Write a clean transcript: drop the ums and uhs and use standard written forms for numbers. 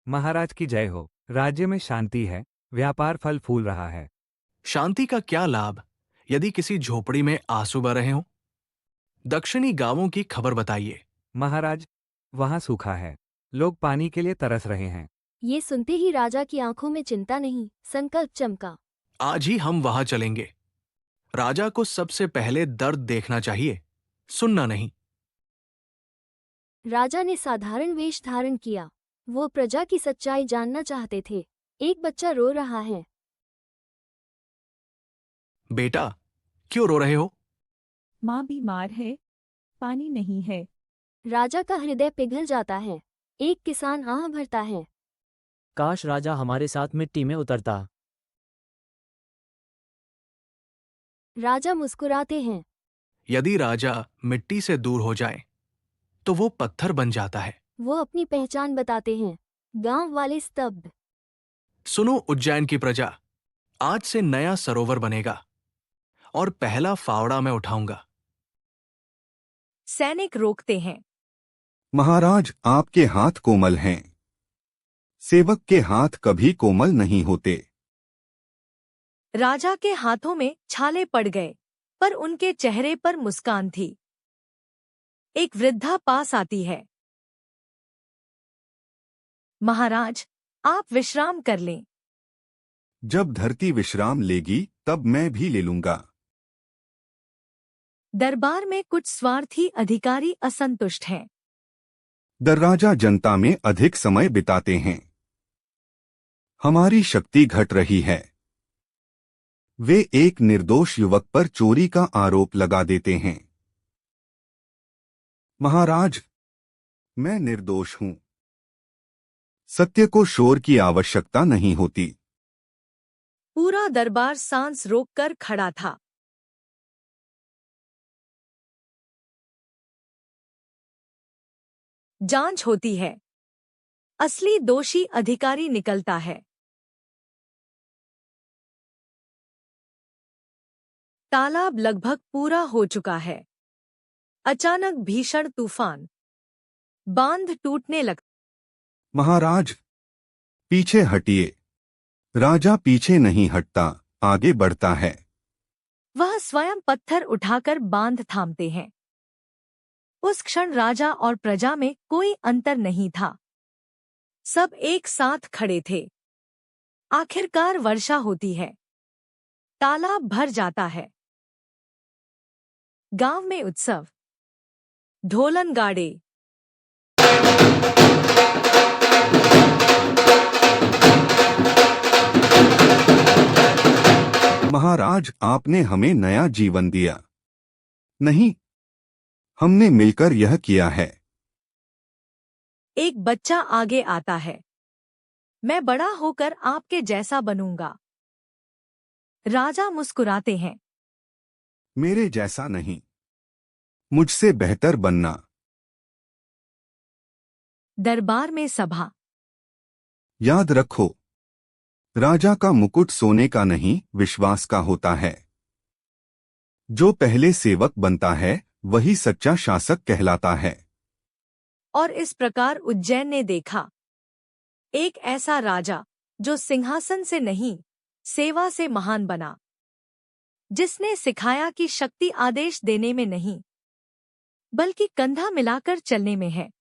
महाराज की जय हो। राज्य में शांति है, व्यापार फल फूल रहा है। शांति का क्या लाभ यदि किसी झोपड़ी में आंसू बह रहे हों? दक्षिणी गांवों की खबर बताइए। महाराज, वहां सूखा है, लोग पानी के लिए तरस रहे हैं। ये सुनते ही राजा की आंखों में चिंता नहीं, संकल्प चमका। आज ही हम वहां चलेंगे। राजा को सबसे पहले दर्द देखना चाहिए, सुनना नहीं। राजा ने साधारण वेश धारण किया। वो प्रजा की सच्चाई जानना चाहते थे। एक बच्चा रो रहा है। बेटा, क्यों रो रहे हो? माँ बीमार है, पानी नहीं है। राजा का हृदय पिघल जाता है। एक किसान आह भरता है। काश राजा हमारे साथ मिट्टी में उतरता। राजा मुस्कुराते हैं। यदि राजा मिट्टी से दूर हो जाए तो वो पत्थर बन जाता है। वो अपनी पहचान बताते हैं। गांव वाले स्तब्ध। सुनो उज्जैन की प्रजा, आज से नया सरोवर बनेगा और पहला फावड़ा मैं उठाऊंगा। सैनिक रोकते हैं। महाराज, आपके हाथ कोमल हैं। सेवक के हाथ कभी कोमल नहीं होते। राजा के हाथों में छाले पड़ गए, पर उनके चेहरे पर मुस्कान थी। एक वृद्धा पास आती है। महाराज, आप विश्राम कर लें। जब धरती विश्राम लेगी तब मैं भी ले लूंगा। दरबार में कुछ स्वार्थी अधिकारी असंतुष्ट हैं। दरराजा जनता में अधिक समय बिताते हैं। हमारी शक्ति घट रही है। वे एक निर्दोष युवक पर चोरी का आरोप लगा देते हैं। महाराज, मैं निर्दोष हूं। सत्य को शोर की आवश्यकता नहीं होती। पूरा दरबार सांस रोककर खड़ा था। जांच होती है। असली दोषी अधिकारी निकलता है। तालाब लगभग पूरा हो चुका है। अचानक भीषण तूफान। बांध टूटने लगता। महाराज, पीछे हटिए। राजा पीछे नहीं हटता, आगे बढ़ता है। वह स्वयं पत्थर उठाकर बांध थामते हैं। उस क्षण राजा और प्रजा में कोई अंतर नहीं था। सब एक साथ खड़े थे। आखिरकार वर्षा होती है। तालाब भर जाता है। गांव में उत्सव। ढोलन गाड़े। महाराज, आपने हमें नया जीवन दिया। नहीं, हमने मिलकर यह किया है। एक बच्चा आगे आता है। मैं बड़ा होकर आपके जैसा बनूंगा। राजा मुस्कुराते हैं। मेरे जैसा नहीं, मुझसे बेहतर बनना। दरबार में सभा। याद रखो, राजा का मुकुट सोने का नहीं, विश्वास का होता है। जो पहले सेवक बनता है वही सच्चा शासक कहलाता है। और इस प्रकार उज्जैन ने देखा एक ऐसा राजा जो सिंहासन से नहीं, सेवा से महान बना। जिसने सिखाया कि शक्ति आदेश देने में नहीं, बल्कि कंधा मिलाकर चलने में है।